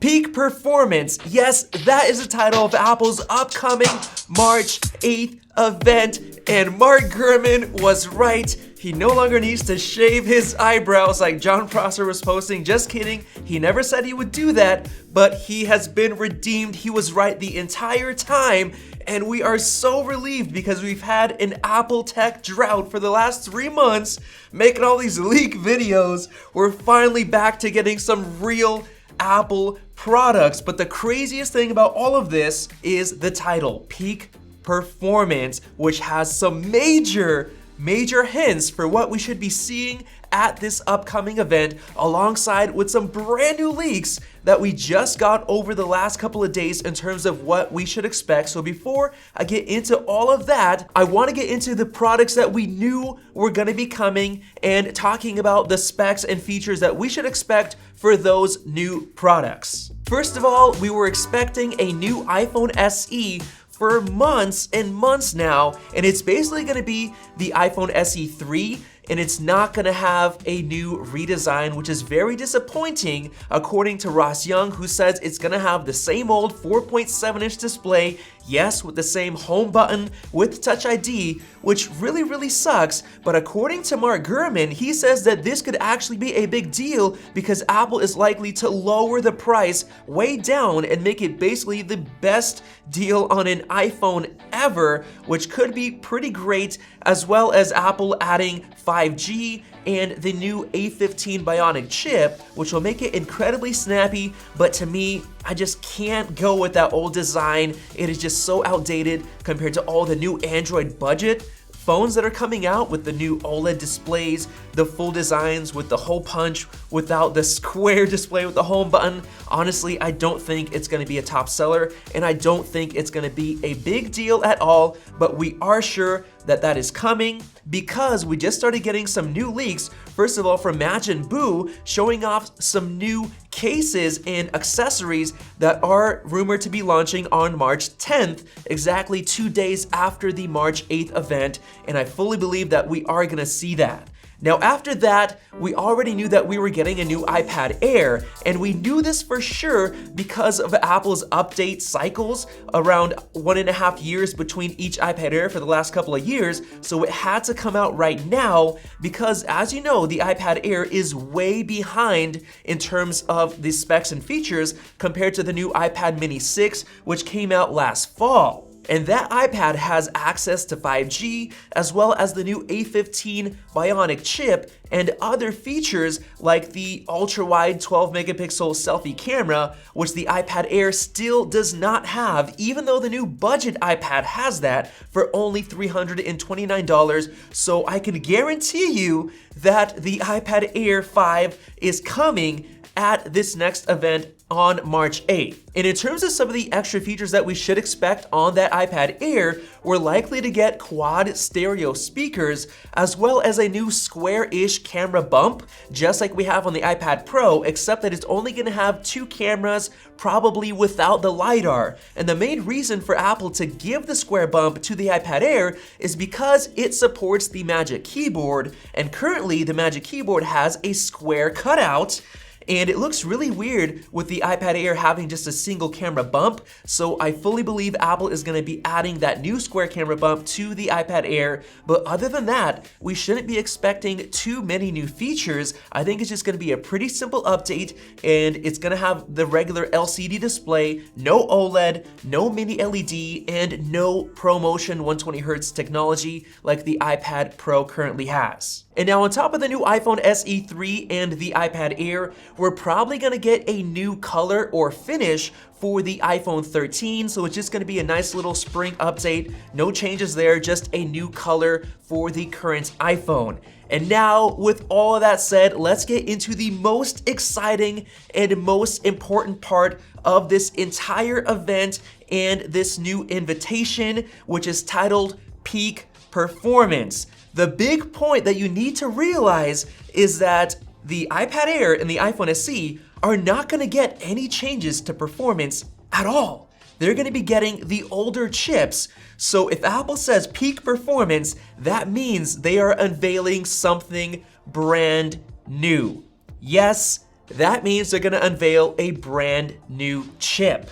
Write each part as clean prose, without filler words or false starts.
Peak performance. Yes, that is the title of Apple's upcoming March 8th event. And Mark Gurman was right. He no longer needs to shave his eyebrows like Jon Prosser was posting. Just kidding. He never said he would do that, but he has been redeemed. He was right the entire time. And we are so relieved because we've had an Apple tech drought for the last 3 months, making all these leak videos. We're finally back to getting some real Apple products. But the craziest thing about all of this is the title, Peak Performance, which has some major hints for what we should be seeing at this upcoming event, alongside with some brand new leaks that we just got over the last couple of days in terms of what we should expect. So before I get into all of that, I want to get into the products that we knew were going to be coming and talking about the specs and features that we should expect for those new products. First of all, we were expecting a new iPhone SE for months and months now, and it's basically going to be the iPhone SE 3, and it's not going to have a new redesign, which is very disappointing according to Ross Young, who says it's going to have the same old 4.7-inch display, yes, with the same home button with Touch ID, which really sucks. But according to Mark Gurman, he says that this could actually be a big deal because Apple is likely to lower the price way down and make it basically the best deal on an iPhone ever, which could be pretty great, as well as Apple adding 5G and the new A15 Bionic chip, which will make it incredibly snappy. But to me, I just can't go with that old design. It is just so outdated compared to all the new Android budget phones that are coming out with the new OLED displays, the full designs with the hole punch without the square display with the home button. Honestly, I don't think it's going to be a top seller, and I don't think it's going to be a big deal at all, but we are sure that that is coming because we just started getting some new leaks. First of all, from Majin Buu, showing off some new cases and accessories that are rumored to be launching on March 10th, exactly 2 days after the March 8th event, and I fully believe that we are gonna see that. Now after that, we already knew that we were getting a new iPad Air, and we knew this for sure because of Apple's update cycles, around 1.5 years between each iPad Air for the last couple of years, so it had to come out right now because, as you know, the iPad Air is way behind in terms of the specs and features compared to the new iPad Mini 6, which came out last fall. And that iPad has access to 5G, as well as the new A15 Bionic chip and other features like the ultra-wide 12-megapixel selfie camera, which the iPad Air still does not have, even though the new budget iPad has that for only $329. So I can guarantee you that the iPad Air 5 is coming at this next event on March 8th. And in terms of some of the extra features that we should expect on that iPad Air, we're likely to get quad stereo speakers, as well as a new square-ish camera bump, just like we have on the iPad Pro, except that it's only gonna have 2 cameras, probably without the LiDAR. And the main reason for Apple to give the square bump to the iPad Air is because it supports the Magic Keyboard, and currently the Magic Keyboard has a square cutout, and it looks really weird with the iPad Air having just a single camera bump. So I fully believe Apple is going to be adding that new square camera bump to the iPad Air. But other than that, we shouldn't be expecting too many new features. I think it's just going to be a pretty simple update, and it's going to have the regular LCD display, no OLED, no mini LED, and no ProMotion 120Hz technology like the iPad Pro currently has. And now on top of the new iPhone SE 3 and the iPad Air, we're probably gonna get a new color or finish for the iPhone 13, so it's just gonna be a nice little spring update. No changes there, just a new color for the current iPhone. And now, with all of that said, let's get into the most exciting and most important part of this entire event and this new invitation, which is titled Peak Performance. The big point that you need to realize is that the iPad Air and the iPhone SE are not going to get any changes to performance at all. They're going to be getting the older chips. So if Apple says peak performance, that means they are unveiling something brand new. Yes, that means they're gonna unveil a brand new chip.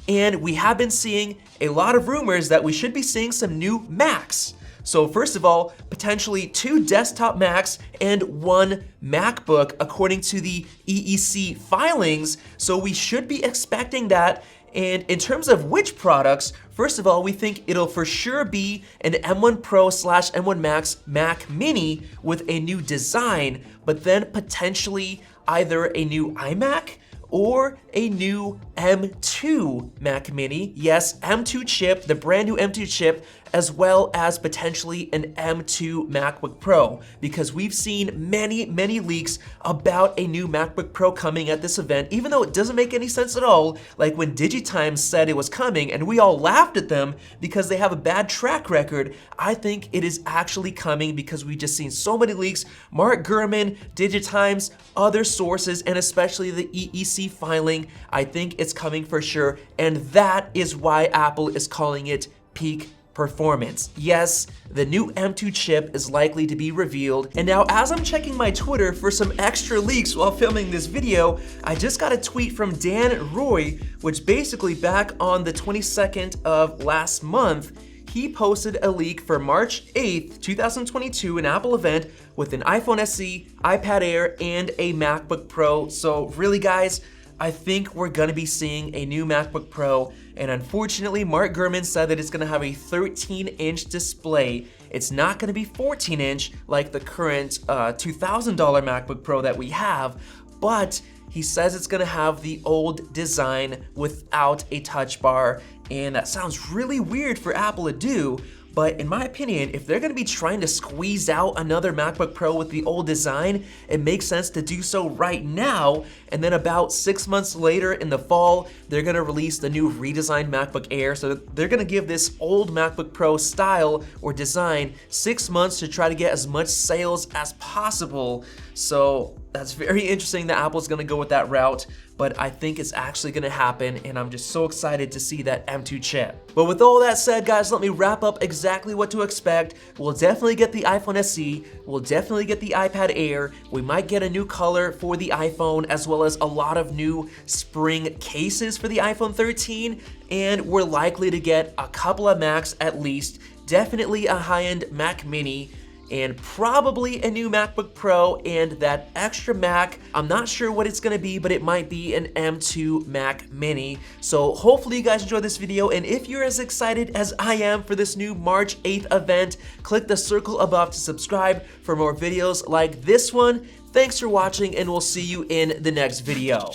And we have been seeing a lot of rumors that we should be seeing some new Macs. So first of all, potentially 2 desktop Macs and 1 MacBook according to the EEC filings. So we should be expecting that. And in terms of which products, first of all, we think it'll for sure be an M1 Pro / M1 Max Mac Mini with a new design, but then potentially either a new iMac or a new M2 Mac Mini. Yes, M2 chip, the brand new M2 chip, as well as potentially an M2 MacBook Pro, because we've seen many leaks about a new MacBook Pro coming at this event, even though it doesn't make any sense at all, like when Digitimes said it was coming and we all laughed at them because they have a bad track record. I think it is actually coming because we've just seen so many leaks. Mark Gurman, Digitimes, other sources, and especially the EEC filing, I think it's coming for sure, and that is why Apple is calling it peak performance. Yes, the new M2 chip is likely to be revealed. And now as I'm checking my Twitter for some extra leaks while filming this video, I just got a tweet from Dan Roy, which basically back on the 22nd of last month, he posted a leak for March 8th, 2022, an Apple event with an iPhone SE, iPad Air, and a MacBook Pro. So really guys, I think we're gonna be seeing a new MacBook Pro, and unfortunately, Mark Gurman said that it's gonna have a 13-inch display. It's not gonna be 14-inch like the current $2,000 MacBook Pro that we have, but he says it's gonna have the old design without a touch bar, and that sounds really weird for Apple to do. But in my opinion, if they're gonna be trying to squeeze out another MacBook Pro with the old design, it makes sense to do so right now, and then about 6 months later in the fall, they're gonna release the new redesigned MacBook Air. So they're gonna give this old MacBook Pro style or design 6 months to try to get as much sales as possible. So that's very interesting that Apple's gonna go with that route, but I think it's actually gonna happen, and I'm just so excited to see that M2 chip. But with all that said, guys, let me wrap up exactly what to expect. We'll definitely get the iPhone SE, we'll definitely get the iPad Air, we might get a new color for the iPhone, as well as a lot of new spring cases for the iPhone 13, and we're likely to get a couple of Macs at least, definitely a high-end Mac Mini, and probably a new MacBook Pro, and that extra Mac, I'm not sure what it's gonna be, but it might be an M2 Mac Mini. So hopefully you guys enjoyed this video, and if you're as excited as I am for this new March 8th event, click the circle above to subscribe for more videos like this one. Thanks for watching, and we'll see you in the next video.